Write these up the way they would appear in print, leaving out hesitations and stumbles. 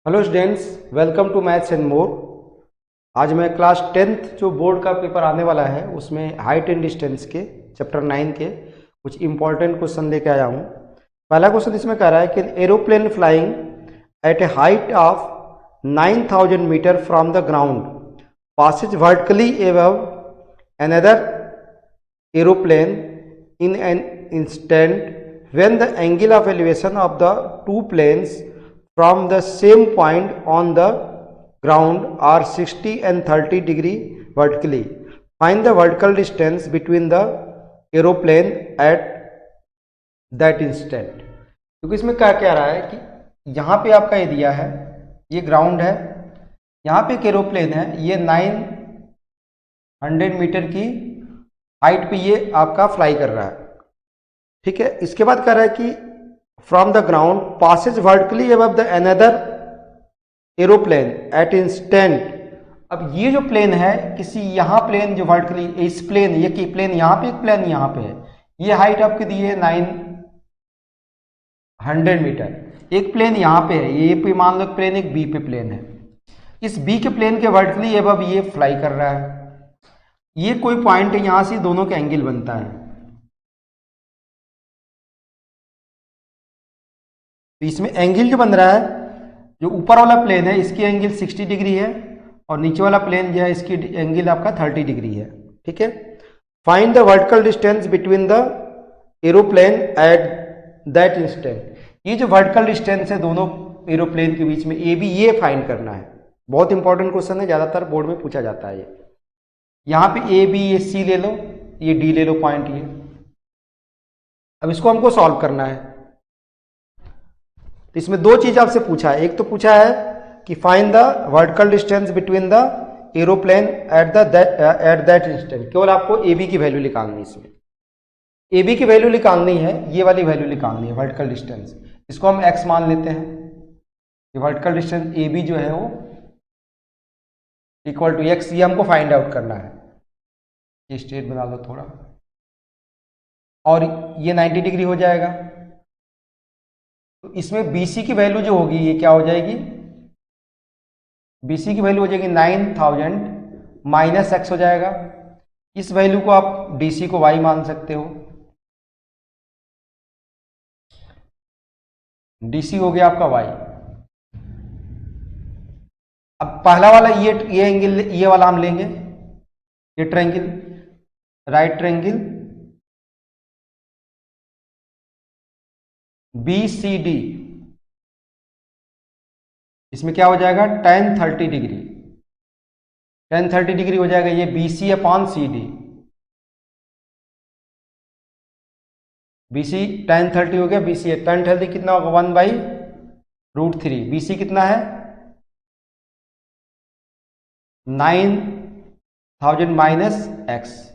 Hello students, welcome to maths and more. आज मैं class 10th जो बोर्ड का पेपर आने वाला है उसमें हाइट एंड डिस्टेंस के चैप्टर 9 के कुछ इंपॉर्टेंट क्वेश्चन लेके आया हूँ। पहला क्वेश्चन इसमें कह रहा है कि aeroplane flying at a height of 9000 metre from the ground passes vertically above another aeroplane in an instant when the angle of elevation of the two planes from the same point on the ground are 60 and 30 degree vertically. Find the vertical distance between the aeroplane at that instant. क्योंकि इसमें क्या कह रहा है कि यहाँ पे आपका ये दिया है, ये ग्राउंड है, यहाँ पे एक एरोप्लेन है, ये 900 मीटर की हाइट पे ये आपका फ्लाई कर रहा है। ठीक है, इसके बाद कह रहा है कि from the ground passes vertically above the another aeroplane at instant. अब ये जो प्लेन है, किसी यहाँ प्लेन जो वर्टिकली, इस प्लेन, ये की प्लेन यहाँ पे, एक प्लेन यहाँ पे है, ये हाइट आपकी दी है 900 मीटर। एक प्लेन यहाँ पे है, ये पे मान लो प्लेन एक बी पे प्लेन है, इस बी के प्लेन के वर्टिकली अबव ये फ्लाई कर रहा है। ये कोई पॉइंट है, यहां से दोनों का एंगल बनता है। तो इसमें एंगल जो बन रहा है, जो ऊपर वाला प्लेन है इसकी एंगल 60 डिग्री है और नीचे वाला प्लेन जो है इसकी एंगल आपका 30 डिग्री है। ठीक है, find the vertical distance between the aeroplane at that instant. ये जो वर्टिकल डिस्टेंस है दोनों एरोप्लेन के बीच में, ए बी, ये फाइंड करना है। बहुत इंपॉर्टेंट क्वेश्चन है, ज्यादातर बोर्ड में पूछा जाता है। ये यहाँ पे ए बी, ये सी ले लो, ये डी ले लो पॉइंट ये। अब इसको हमको सॉल्व करना है। तो इसमें दो चीज आपसे पूछा है, एक तो पूछा है कि find the vertical distance between the aeroplane at that instant. केवल आपको ए बी की वैल्यू निकालनी है, इसमें ए बी की वैल्यू निकालनी है, ये वाली वैल्यू निकालनी है वर्टिकल डिस्टेंस। इसको हम एक्स मान लेते हैं। ये वर्टिकल डिस्टेंस ए बी जो है वो इक्वल टू एक्स, ये हमको फाइंड आउट करना है। ये स्ट्रेट बना लो थोड़ा, और ये 90 डिग्री हो जाएगा। तो इसमें बीसी की वैल्यू जो होगी ये क्या हो जाएगी, बीसी की वैल्यू हो जाएगी 9000 माइनस एक्स हो जाएगा। इस वैल्यू को आप डीसी को वाई मान सकते हो। डीसी हो गया आपका वाई। अब पहला वाला ये एंगल, ये वाला हम लेंगे, ये ट्रायंगल, राइट ट्रायंगल BCD, इसमें क्या हो जाएगा tan 30 डिग्री, tan 30 डिग्री हो जाएगा ये BC upon CD। BC tan 30 हो गया, BC है tan 30 कितना होगा 1/√3। BC कितना है 9000 माइनस एक्स,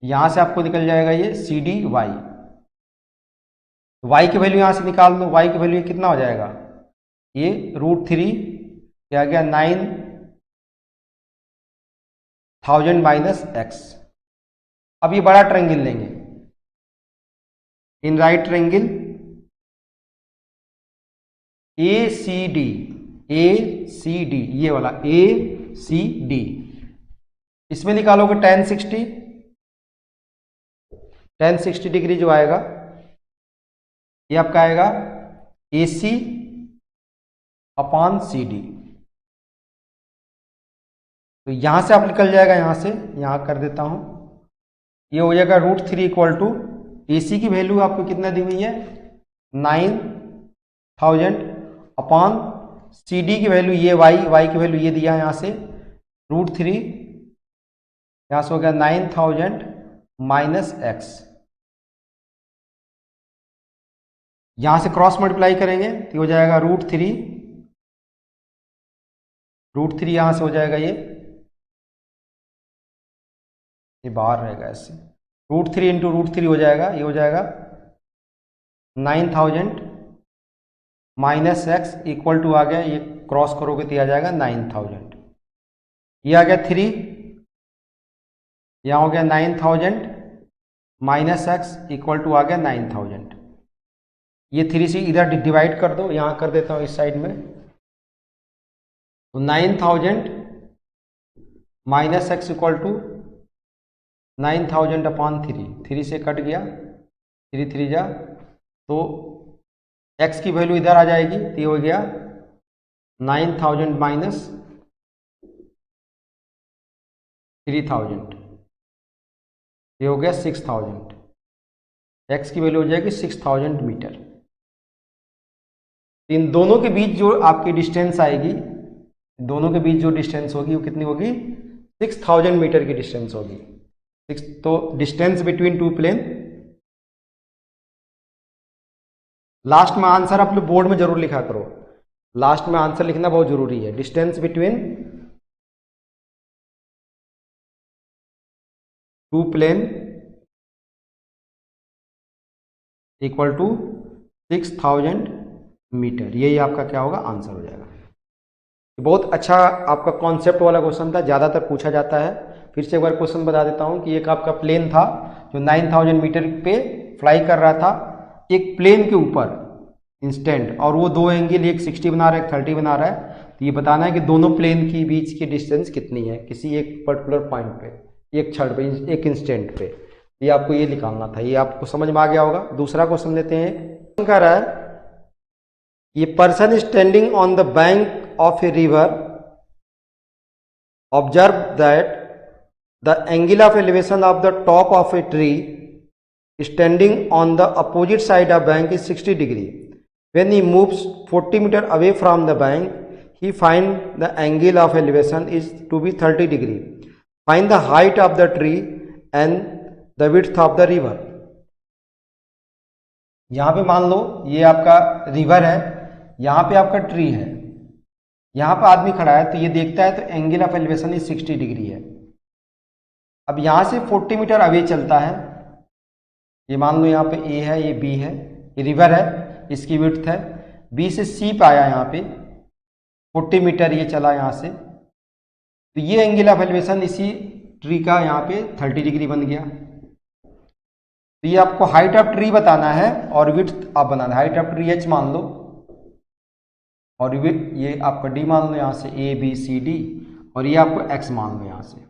यहां से आपको निकल जाएगा ये CD वाई। y की वैल्यू यहां से निकाल दो, y की वैल्यू कितना हो जाएगा, ये √3 क्या गया 9000 माइनस एक्स। अब ये बड़ा ट्रायंगल लेंगे, इन राइट ट्रायंगल ACD, ये वाला ACD, इसमें निकालोगे tan 60 डिग्री जो आएगा ये आपका आएगा AC अपॉन CD। तो यहां से आप निकल जाएगा, यहां से यहां कर देता हूं, ये हो जाएगा √3 इक्वल टू AC की वैल्यू आपको कितना दी हुई है 9000 अपॉन CD की वैल्यू ये y की वैल्यू ये दिया है, यहां से √3, यहां से हो गया 9000 माइनस एक्स। यहां से क्रॉस मल्टीप्लाई करेंगे तो हो जाएगा √3 यहां से हो जाएगा ये बाहर रहेगा ऐसे, √3 इंटू √3 हो जाएगा, ये हो जाएगा 9000 माइनस एक्स इक्वल टू आ गया, ये क्रॉस करोगे तो आ जाएगा 9000, ये आ गया 3, यहां हो गया 9000 माइनस एक्स इक्वल टू आ गया 9000। ये 3 से इधर डिवाइड कर दो, यहां कर देता हूं इस साइड में, तो 9000 minus X equal to 9000 upon 3 से कट गया, 3 जा, तो x की वैल्यू इधर आ जाएगी, तो ये हो गया 9000 माइनस 3000, ये हो गया 6000। x की वैल्यू हो जाएगी 6000 मीटर। इन दोनों के बीच जो आपकी डिस्टेंस आएगी, दोनों के बीच जो डिस्टेंस होगी वो कितनी होगी? 6000 मीटर की डिस्टेंस होगी। तो distance between two plane, last में आंसर आप लोग बोर्ड में जरूर लिखा करो, लास्ट में आंसर लिखना बहुत जरूरी है। Distance between two plane equal to 6000 metre, यही आपका क्या होगा? आंसर हो जाएगा। बहुत अच्छा आपका कॉन्सेप्ट वाला क्वेश्चन था, ज़्यादातर पूछा जाता है। फिर से एक बार क्वेश्चन बता देता हूँ कि एक आपका प्लेन था जो 9000 मीटर पे फ्लाई कर रहा था एक प्लेन के ऊपर इंस्टेंट, और वो दो एंगल, एक 60 बना रहा है, एक 30 बना रहा है। तो ये बताना है कि दोनों प्लेन की बीच की डिस्टेंस कितनी है किसी एक पर्टिकुलर पॉइंट पे, एक क्षण पे, एक इंस्टेंट पे। ये आपको ये निकालना था। ये आपको समझ में आ गया होगा। दूसरा क्वेश्चन लेते हैं। कह रहा है ये person standing on the bank of a river observe that the angle of elevation of the top of a tree standing on the opposite side of bank is 60 degree. When he moves 40 meter away from the bank, he find the angle of elevation is to be 30 degree. Find the height of the tree and the width of the river. यहाँ पे मान लो ये आपका river है, यहाँ पे आपका tree है, यहाँ पे आदमी खड़ा है, तो ये देखता है तो angle of elevation is 60 degree है। अब यहाँ से 40 मीटर अवे चलता है, ये मान लो यहाँ पे ए है, ये बी है, ये रिवर है, इसकी विड्थ है, बी से सी पे आया, यहाँ पे 40 मीटर ये चला यहाँ से, तो ये एंगल ऑफ एलिवेशन इसी ट्री का यहाँ पे 30 डिग्री बन गया। तो ये आपको हाइट ऑफ ट्री बताना है और विड्थ आप बनाना है। हाइट ऑफ ट्री एच मान लो और ये आपका डी मान लो, यहाँ से ए बी सी डी, और ये आपको एक्स मान लो। यहाँ से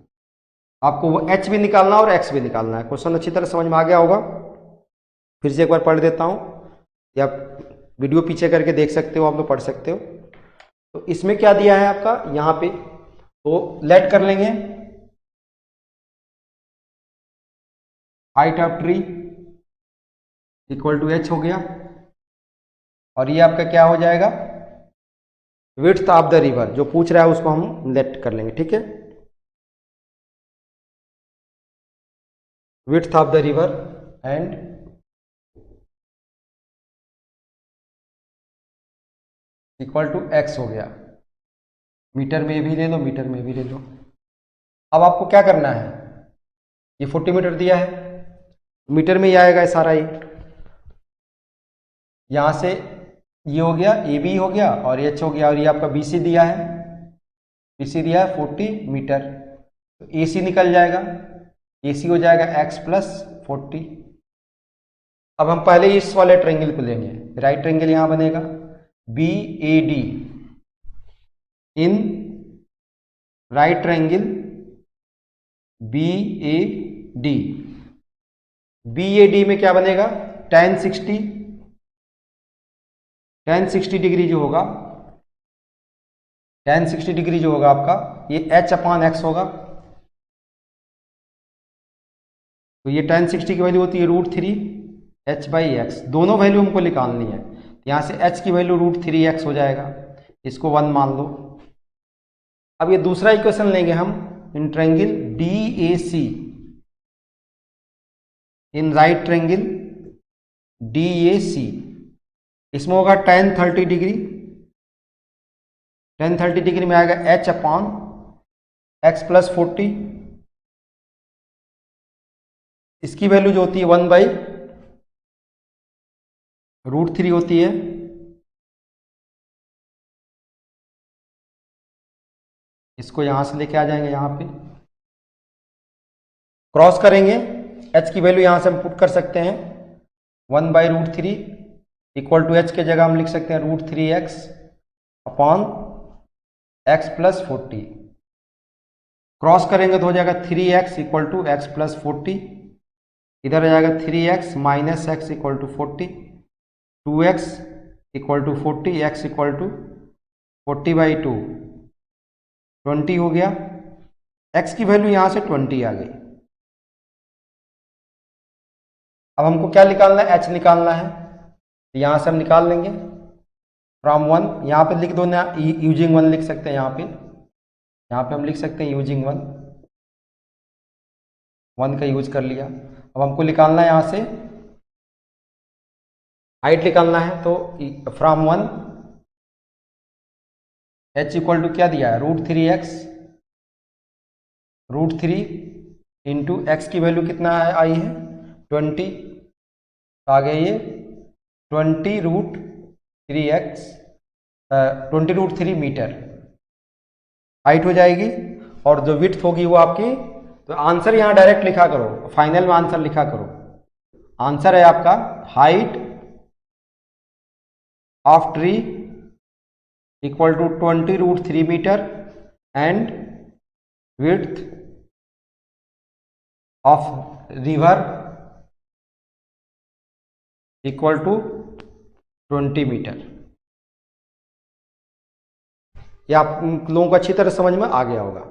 आपको वो एच भी निकालना और एक्स भी निकालना है। क्वेश्चन अच्छी तरह समझ में आ गया होगा। फिर से एक बार पढ़ देता हूँ, या वीडियो पीछे करके देख सकते हो, आप लोग पढ़ सकते हो। तो इसमें क्या दिया है आपका यहाँ पे, तो लेट कर लेंगे height of tree equal to H हो गया, और ये आपका क्या हो जाएगा? Width of the river. जो पूछ रहा है उसको हम लेट कर लेंगे, ठीक है। Width of the river and equal to X हो गया। मीटर में भी ले लो, मीटर में भी ले लो। अब आपको क्या करना है, ये 40 मीटर दिया है, मीटर में ही आएगा सारा। ये यहाँ से ये हो गया, ए बी हो गया और एच हो गया, और ये आपका बी सी दिया है, बी सी दिया है 40 मीटर, तो ए सी निकल जाएगा, ए सी हो जाएगा एक्स प्लस 40। अब हम पहले इस वाले ट्रायंगल को लेंगे, राइट ट्रायंगल यहाँ बनेगा B A D. In right triangle B A D, B A D में क्या बनेगा? tan 60 डिग्री जो होगा, tan 60 डिग्री जो होगा आपका, ये h अपॉन एक्स होगा। तो ये tan 60 की वैल्यू होती है √3 h बाई एक्स। दोनों वैल्यू हमको निकालनी है। यहाँ से h की वैल्यू √3x हो जाएगा, इसको 1 मान लो। अब ये दूसरा इक्वेशन लेंगे हम, in triangle DAC, in right triangle DAC, इसमें होगा tan 30 डिग्री, tan 30 डिग्री में आएगा h अपॉन एक्स प्लस 40। इसकी वैल्यू जो होती है 1 बाई √3 होती है। इसको यहां से लेके आ जाएंगे, यहां पे क्रॉस करेंगे, h की वैल्यू यहां से हम पुट कर सकते हैं 1 बाई √3 इक्वल टू h के जगह हम लिख सकते हैं √3x upon x plus 40, cross करेंगे तो हो जाएगा 3x equal to x plus 40, इधर आ जाएगा 3x minus X equal to 40, 2x equal to 40, x equal to 40/2, 20 हो गया। x की वैल्यू यहाँ से 20 आ गई। अब हमको क्या निकालना है, h निकालना है, तो यहाँ से हम निकाल लेंगे फ्रॉम 1, यहाँ पे लिख दो ना, यूजिंग 1 लिख सकते हैं, यहाँ पे हम लिख सकते हैं यूजिंग 1 का यूज कर लिया। अब हमको निकालना है यहाँ से हाइट निकालना है, तो फ्रॉम 1 h इक्वल टू क्या दिया है, √3x, √3 इंटू एक्स की वैल्यू कितना आई है 20, आ गई ये 20√3x, 20√3 मीटर हाइट हो जाएगी। और जो विड्थ होगी वो आपकी, तो आंसर यहाँ डायरेक्ट लिखा करो, फाइनल में आंसर लिखा करो। आंसर है आपका height of tree equal to 20√3 metre and width of river equal to 20 metre. ये आप लोगों को अच्छी तरह समझ में आ गया होगा।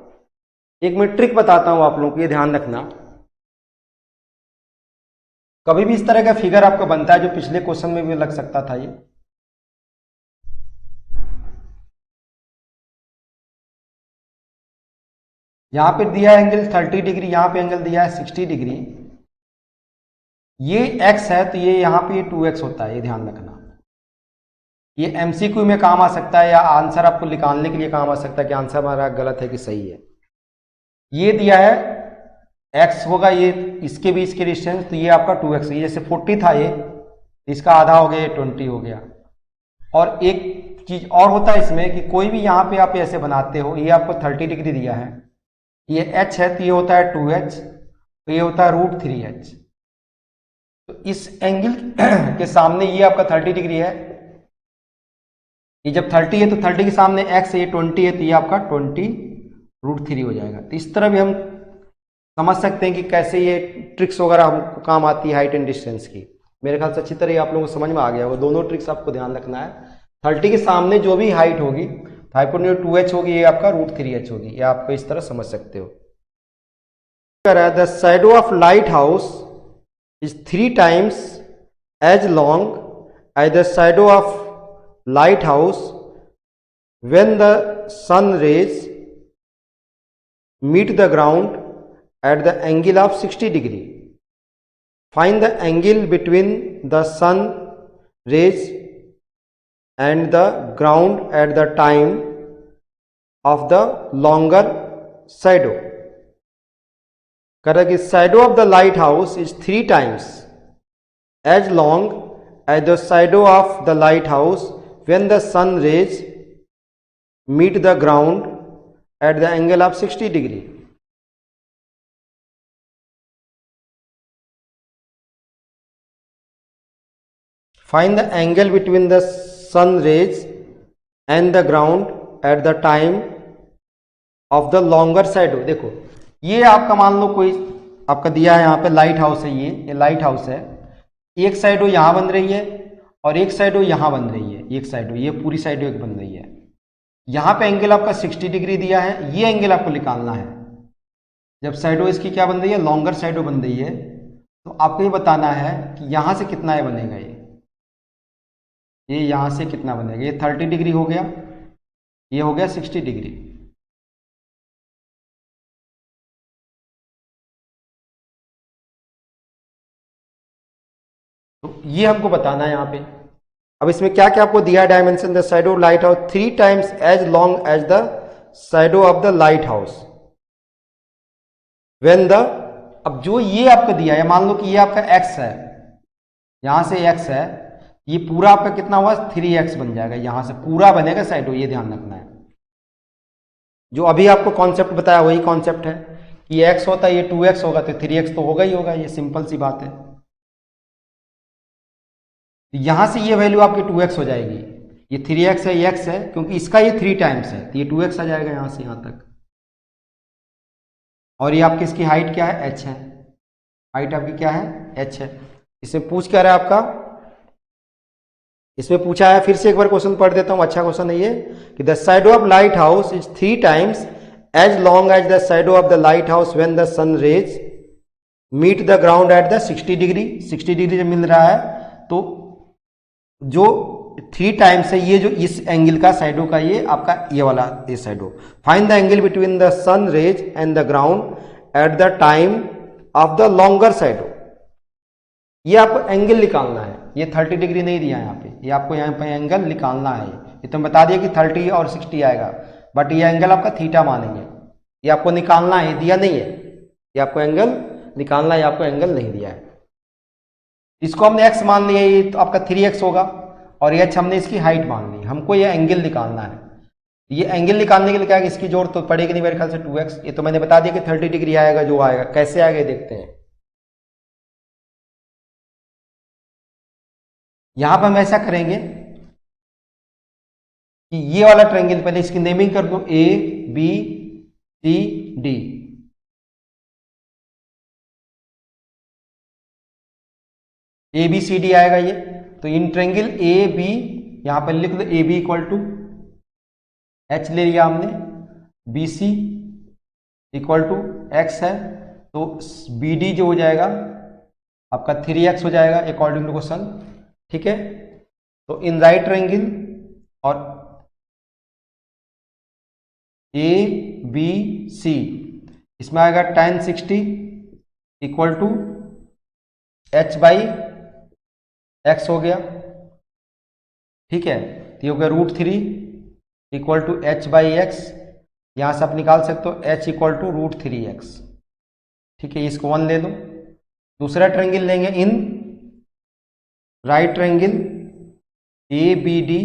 एक मैं ट्रिक बताता हूं आप लोगों को, ये ध्यान रखना, कभी भी इस तरह का फिगर आपका बनता है, जो पिछले क्वेश्चन में भी लग सकता था, ये यहां पे दिया है एंगल 30 डिग्री, यहां पे एंगल दिया है 60 डिग्री, ये x है तो ये यहां पे 2x होता है, ये ध्यान रखना। ये एमसीक्यू में काम आ सकता है, या आंसर आपको निकालने के लिए काम आ सकता है कि आंसर हमारा गलत है कि सही है। ये दिया है x होगा, ये इसके बीच के डिस्टेंस, तो ये आपका 2x, ये जैसे 40 था, ये इसका आधा हो गया, ये 20 हो गया। और एक चीज और होता है इसमें कि कोई भी यहाँ पे आप ऐसे बनाते हो, ये आपको 30 डिग्री दिया है, ये h है तो ये होता है 2h, तो ये होता है √3h। तो इस एंगल के सामने ये आपका 30 डिग्री है, ये जब 30 है तो 30 के सामने x है, ये 20 है, तो ये आपका 20√3 हो जाएगा। तो इस तरह भी हम समझ सकते हैं कि कैसे ये ट्रिक्स वगैरह हमको काम आती है हाइट एंड डिस्टेंस की। मेरे ख्याल से अच्छी तरह आप लोगों को समझ में आ गया, वो दोनों ट्रिक्स आपको ध्यान रखना है। 30 के सामने जो भी हाइट होगी, हाइपोटेन्यूज 2h होगी, ये आपका √3h होगी, ये आपको इस तरह समझ सकते हो। The shadow of lighthouse is 3 times as long as the shadow of lighthouse when the sun rays meet the ground at the angle of 60 degree. Find the angle between the sun rays and the ground at the time of the longer shadow. Correct. Shadow of the lighthouse is 3 times as long as the shadow of the lighthouse when the sun rays meet the ground at the angle of 60 degree. Find the angle between the sun rays and the ground at the time of the longer shadow. देखो ये आपका मान लो कोई आपका दिया है, यहाँ पे लाइट हाउस है, ये लाइट हाउस है, एक साइडो यहाँ बन रही है और एक साइडो यहाँ बन रही है, एक साइडो ये पूरी साइडो एक बन रही है। यहाँ पे एंगल आपका 60 डिग्री दिया है, ये एंगल आपको निकालना है। जब साइडो इसकी क्या बन रही है, लॉन्गर साइडो बन रही है, तो आपको ये बताना है कि यहाँ से कितना ये बनेगा, ये यहाँ से कितना बनेगा। ये 30 डिग्री हो गया, ये हो गया 60 डिग्री। तो ये हमको बताना है यहाँ पे। अब इसमें क्या क्या आपको दिया है dimension, the shadow lighthouse 3 times as long as the shadow of the lighthouse when the, अब जो ये आपको दिया है, मान लो कि ये आपका x है, यहां से x है, ये पूरा आपका कितना हुआ 3x बन जाएगा, यहां से पूरा बनेगा शैडो, ये ध्यान रखना है। जो अभी आपको कॉन्सेप्ट बताया वही कॉन्सेप्ट है कि x होता है, ये 2x होगा तो 3x तो होगा ही होगा, ये सिंपल सी बात है। यहां से ये वैल्यू आपकी 2x हो जाएगी, ये 3x है, ये x है, क्योंकि इसका ये 3 टाइम्स है तो ये 2x आ जाएगा यहाँ से यहाँ तक। और ये आपकी इसकी हाइट क्या है, h है, हाइट आपकी क्या है, h है। इसमें पूछ क्या रहा है आपका, इसमें पूछा है, फिर से एक बार क्वेश्चन पढ़ देता हूं, अच्छा क्वेश्चन है ये, कि the shadow of lighthouse is 3 times as long as the shadow of the lighthouse when the sun rays meet the ground at the 60 degree. 60 degree जब मिल रहा है तो जो 3 टाइम्स है ये जो इस एंगल का शैडो का ये आपका ये वाला ये shadow. Find the angle between the sun rays and the ground at the time of the longer shadow. ये आपको एंगल निकालना है, ये 30 डिग्री नहीं दिया है यहाँ पे, ये आपको यहाँ पे एंगल निकालना है। ये तो बता दिया कि 30 और 60 आएगा, बट ये एंगल आपका थीटा मानेंगे, ये आपको निकालना है, दिया नहीं है, ये आपको एंगल निकालना है, आपको एंगल नहीं दिया है। इसको हमने x मान लिया, ये तो आपका 3x होगा, और ये h हमने इसकी हाइट मान ली। हमको ये एंगल निकालना है, ये एंगल निकालने के लिए क्या है, इसकी जोड़ तो पड़ेगी नहीं मेरे ख्याल से 2x। ये तो मैंने बता दिया कि 30 डिग्री आएगा, जो आएगा कैसे आएगा देखते हैं। यहां पर हम ऐसा करेंगे कि ये वाला ट्रायंगल पहले इसकी नेमिंग कर दो, A B C D. A B C D आएगा ये, तो इन ट्रायंगल ए बी यहां पर लिख दो, A B equal to H ले लिया हमने, B C equal to X है, तो बी डी जो हो जाएगा आपका 3x हो जाएगा अकॉर्डिंग टू क्वेश्चन। ठीक है, तो इन राइट ट्रायंगल और ए बी सी इसमें आएगा tan 60 equal to h by X हो गया। ठीक है, तो ये हो गया √3 equal to h by X. यहां से आप निकाल सकते हो h इक्वल टू √3x। ठीक है, इसको 1 ले लो। दूसरा ट्रायंगल लेंगे in right triangle A B D,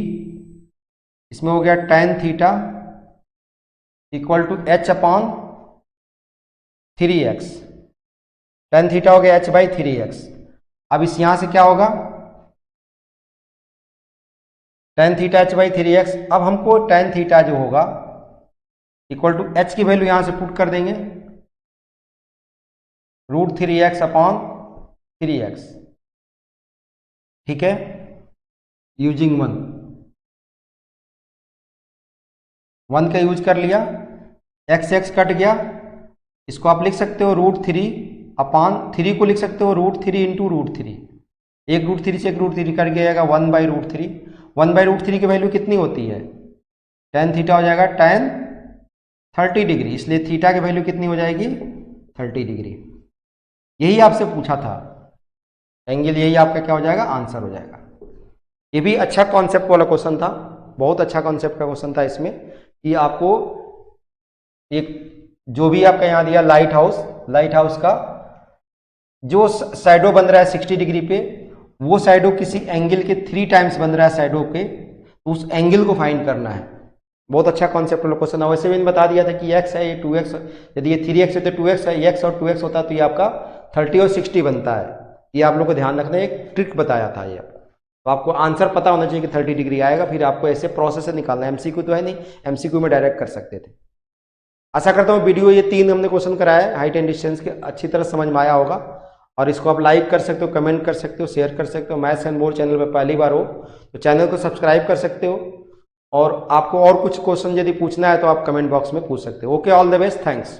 इसमें हो गया tan theta equal to h upon 3x। tan theta हो गया h बाई 3x। अब इस यहां से क्या होगा, tan theta h by 3x। अब हमको tan थीटा जो होगा इक्वल टू h की वैल्यू यहां से पुट कर देंगे, √3x अपॉन 3x। ठीक है, यूजिंग 1 का यूज कर लिया, x कट गया, इसको आप लिख सकते हो √3 अपॉन 3 को लिख सकते हो √3 इंटू √3। एक √3 से एक √3 कट गया, 1 बाई √3। 1 बाई √3 की वैल्यू कितनी होती है, tan थीटा हो जाएगा tan 30 डिग्री, इसलिए थीटा की वैल्यू कितनी हो जाएगी 30 डिग्री। यही आपसे पूछा था एंगल, यही आपका क्या हो जाएगा, आंसर हो जाएगा। ये भी अच्छा कॉन्सेप्ट वाला क्वेश्चन था, बहुत अच्छा कॉन्सेप्ट का क्वेश्चन था इसमें, कि आपको एक जो भी आपका यहाँ दिया लाइट हाउस का जो शैडो बन रहा है 60 डिग्री पे, वो शैडो किसी एंगल के 3 टाइम्स बन रहा है शैडो के, तो उस एंगल को फाइंड करना है। बहुत अच्छा कॉन्सेप्ट वाला क्वेश्चन है। वैसे मैंने बता दिया था कि x है, ये 2x, यदि ये 3x है तो 2x है, x और 2x होता है तो ये आपका 30 और 60 बनता है। ये आप लोग को ध्यान रखना है, एक ट्रिक बताया था ये। तो आपको आंसर पता होना चाहिए कि 30 डिग्री आएगा, फिर आपको ऐसे प्रोसेस से निकालना है। एमसीक्यू तो है नहीं, एमसीक्यू में डायरेक्ट कर सकते थे। आशा करता हूँ वीडियो ये 3 हमने क्वेश्चन कराया हाइट एंड डिस्टेंस के अच्छी तरह समझ में आया होगा, और इसको आप लाइक कर सकते हो, कमेंट कर सकते हो, शेयर कर सकते हो। मैथ्स एंड मोर चैनल पर पहली बार हो तो चैनल को सब्सक्राइब कर सकते हो, और आपको और कुछ क्वेश्चन यदि पूछना है तो आप कमेंट बॉक्स में पूछ सकते हो। Okay, all the best, thanks.